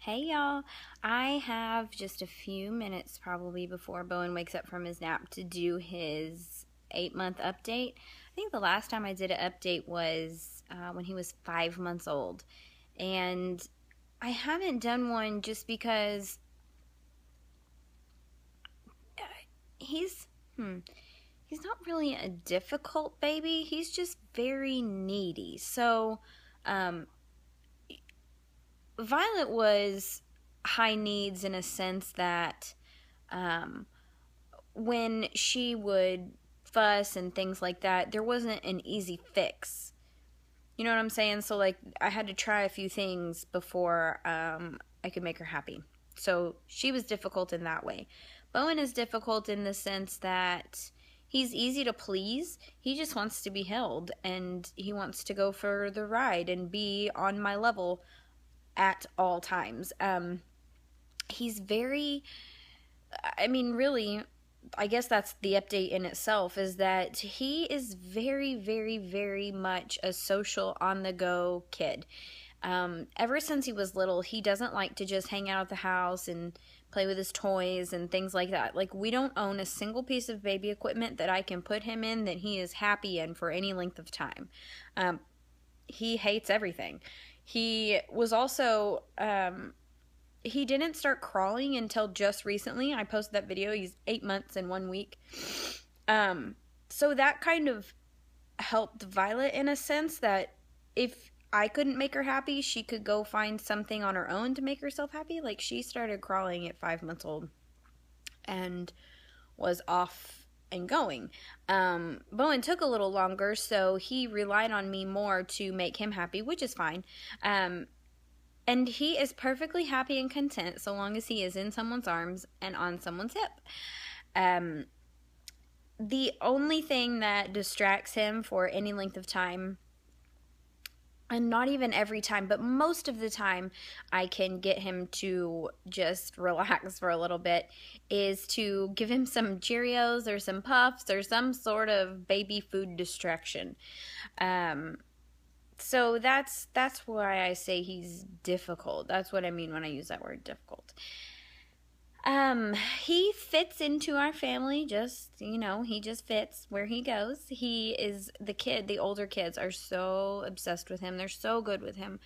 Hey y'all, I have just a few minutes probably before Bowen wakes up from his nap to do his 8-month update. I think the last time I did an update was when he was 5 months old. And I haven't done one just because he's, he's not really a difficult baby. He's just very needy. So, Violet was high needs in a sense that um, when she would fuss and things like that, there wasn't an easy fix. You know what I'm saying? So, like, I had to try a few things before I could make her happy. So, she was difficult in that way. Bowen is difficult in the sense that he's easy to please. He just wants to be held and he wants to go for the ride and be on my level at all times. He's very, really, I guess that's the update in itself, is that he is very, very, very much a social, on the go kid. Ever since he was little, he doesn't like to just hang out at the house and play with his toys and things like that. Like, we don't own a single piece of baby equipment that I can put him in that he is happy in for any length of time. He hates everything. He was also, he didn't start crawling until just recently. I posted that video. He's 8 months and 1 week. So that kind of helped Violet in a sense that if I couldn't make her happy, she could go find something on her own to make herself happy. Like, she started crawling at 5 months old and was off and going. Bowen took a little longer, so he relied on me more to make him happy, which is fine. And he is perfectly happy and content so long as he is in someone's arms and on someone's hip. The only thing that distracts him for any length of time, and not even every time, but most of the time I can get him to just relax for a little bit, is to give him some Cheerios or some Puffs or some sort of baby food distraction. So that's why I say he's difficult. That's what I mean when I use that word, difficult. He fits into our family, he just fits where he goes. He is the older kids are so obsessed with him. They're so good with him.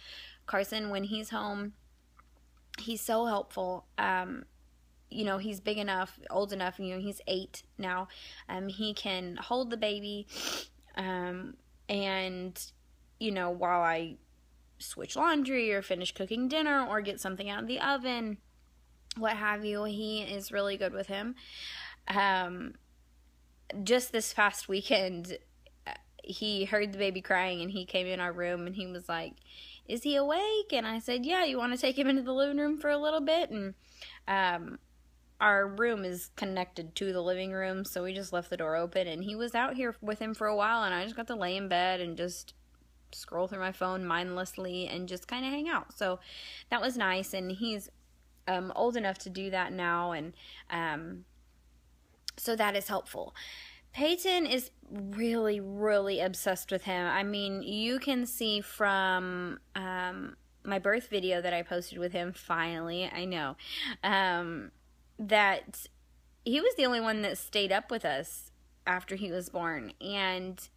Carson, when he's home, he's so helpful. He's big enough, old enough, he's 8 now. He can hold the baby, and, while I switch laundry or finish cooking dinner or get something out of the oven, what have you, he is really good with him. Just this past weekend, he heard the baby crying and he came in our room and he was like, "Is he awake?" And I said, "Yeah, you want to take him into the living room for a little bit?" And our room is connected to the living room, so we just left the door open and he was out here with him for a while, and I just got to lay in bed and just scroll through my phone mindlessly and just kind of hang out. So that was nice, and he's old enough to do that now, and so that is helpful. Peyton is really, really obsessed with him. I mean, you can see from my birth video that I posted with him, finally, I know, that he was the only one that stayed up with us after he was born, and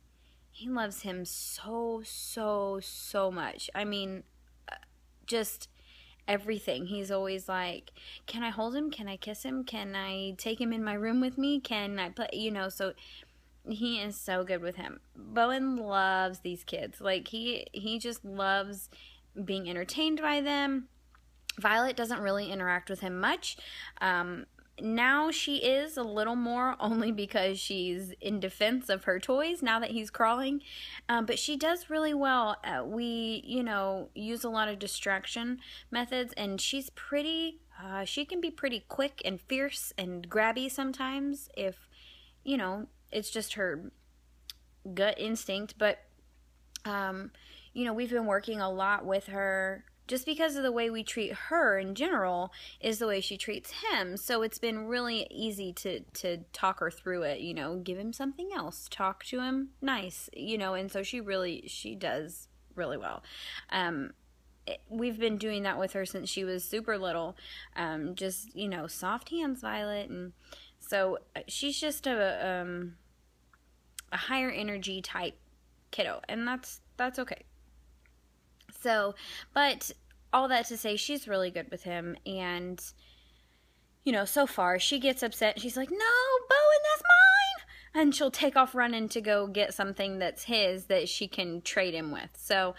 he loves him so, so, so much. I mean, just everything. He's always like, "Can I hold him? Can I kiss him? Can I take him in my room with me? Can I play?" So he is so good with him. Bowen loves these kids. Like, he just loves being entertained by them. Violet doesn't really interact with him much. Now she is a little more, only because she's in defense of her toys now that he's crawling. But she does really well. We, use a lot of distraction methods, and she's pretty, she can be pretty quick and fierce and grabby sometimes if, it's just her gut instinct. But, we've been working a lot with her. Just because of the way we treat her in general is the way she treats him. So it's been really easy to talk her through it, give him something else, talk to him nice, and so she does really well. we've been doing that with her since she was super little. Just, you know, soft hands, Violet. And so she's just a higher energy type kiddo, and that's okay. So, but all that to say, she's really good with him, and, you know, so far, she gets upset, she's like, no, Bowen, that's mine, and she'll take off running to go get something that's his that she can trade him with. So,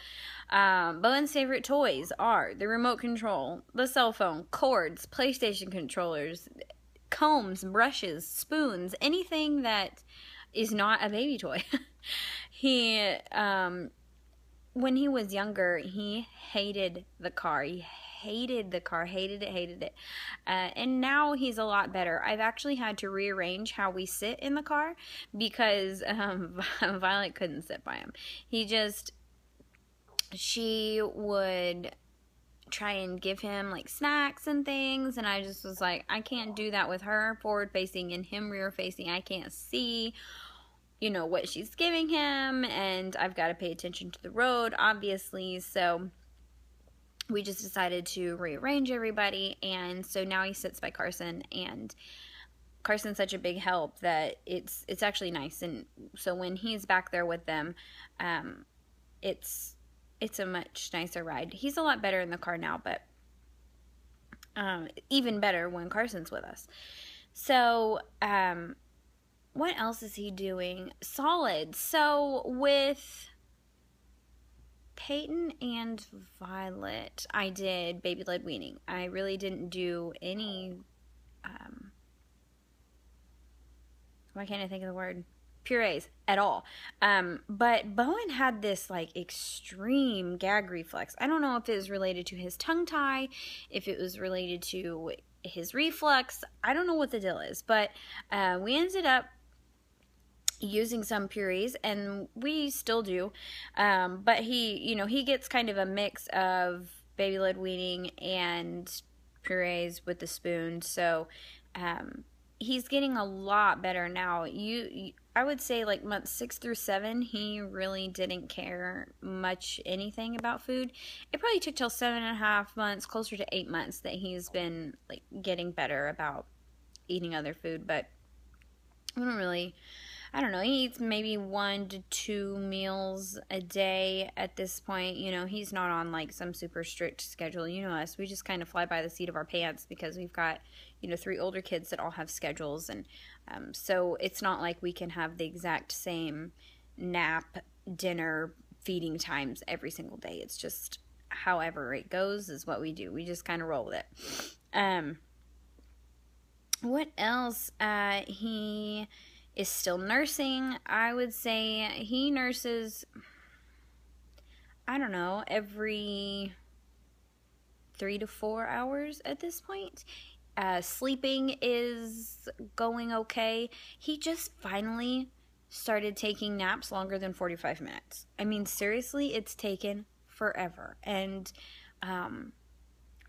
Bowen's favorite toys are the remote control, the cell phone, cords, PlayStation controllers, combs, brushes, spoons, anything that is not a baby toy. He, when he was younger, he hated the car. He hated the car, hated it. And now he's a lot better. I've actually had to rearrange how we sit in the car because Violet couldn't sit by him. She would try and give him like snacks and things, and I just was like, I can't do that with her forward facing and him rear facing. I can't see, you know, what she's giving him, and I've got to pay attention to the road, obviously. So we just decided to rearrange everybody, and so now he sits by Carson, and Carson's such a big help that it's actually nice. And so when he's back there with them, it's a much nicer ride. He's a lot better in the car now, but even better when Carson's with us. So, what else is he doing? Solid. So, with Peyton and Violet, I did baby-led weaning. I really didn't do any, why can't I think of the word? Purees at all. But Bowen had this like extreme gag reflex. I don't know if it was related to his tongue tie, if it was related to his reflux. I don't know what the deal is, but we ended up using some purees, and we still do. But he gets kind of a mix of baby-led weaning and purees with the spoon. So he's getting a lot better now. I would say like months 6 through 7, he really didn't care much anything about food. It probably took till 7.5 months, closer to 8 months, that he's been like getting better about eating other food. But I don't know, he eats maybe 1 to 2 meals a day at this point. You know, he's not on like some super strict schedule. You know us, we just kind of fly by the seat of our pants because we've got, 3 older kids that all have schedules, and so it's not like we can have the exact same nap, dinner, feeding times every single day. It's just however it goes is what we do. We just kind of roll with it. What else? He is still nursing. I would say he nurses, I don't know, every 3 to 4 hours at this point. Sleeping is going okay. He just finally started taking naps longer than 45 minutes. I mean, seriously, it's taken forever. And I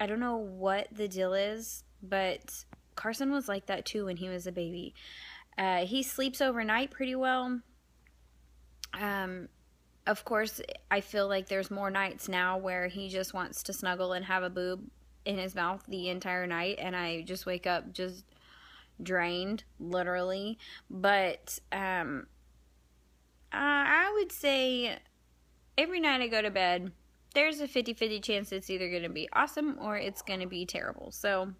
don't know what the deal is, but Carson was like that too when he was a baby. He sleeps overnight pretty well. Of course, I feel like there's more nights now where he just wants to snuggle and have a boob in his mouth the entire night, and I just wake up just drained, literally. But I would say every night I go to bed, there's a 50-50 chance it's either going to be awesome or it's going to be terrible. So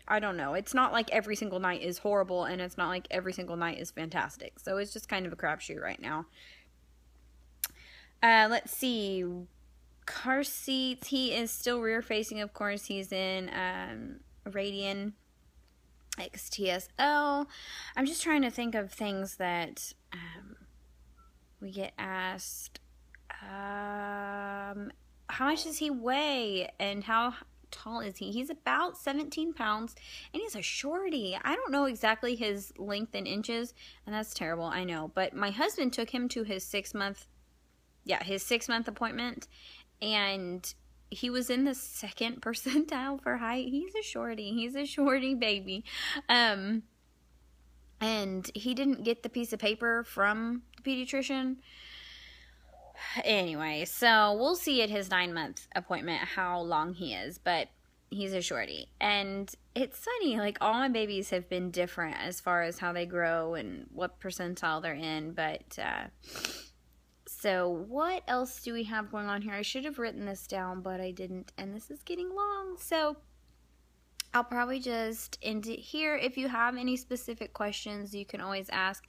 I don't know. It's not like every single night is horrible, and it's not like every single night is fantastic. So it's just kind of a crapshoot right now. Let's see. Car seats. He is still rear facing, of course. He's in Radian XTSL. I'm just trying to think of things that we get asked. How much does he weigh, and how tall is he? He's about 17 pounds, and he's a shorty. I don't know exactly his length in inches, and that's terrible, I know. But my husband took him to his 6-month appointment, and he was in the 2nd percentile for height. He's a shorty baby. And he didn't get the piece of paper from the pediatrician. Anyway, so we'll see at his 9-month appointment how long he is, but he's a shorty. And it's funny, like, all my babies have been different as far as how they grow and what percentile they're in, but so what else do we have going on here? I should have written this down, but I didn't, and this is getting long, so I'll probably just end it here. If you have any specific questions, you can always ask.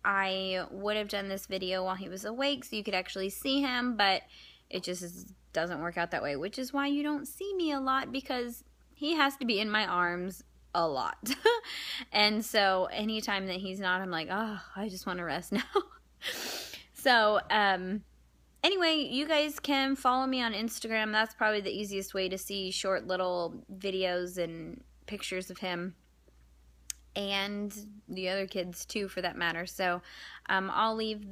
I would have done this video while he was awake so you could actually see him, but it just doesn't work out that way, which is why you don't see me a lot, because he has to be in my arms a lot. And so anytime that he's not, I'm like, oh, I just want to rest now. So, anyway, you guys can follow me on Instagram. That's probably the easiest way to see short little videos and pictures of him. And the other kids too, for that matter. So I'll leave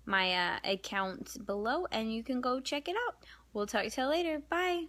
my account below, and you can go check it out. We'll talk to you later. Bye.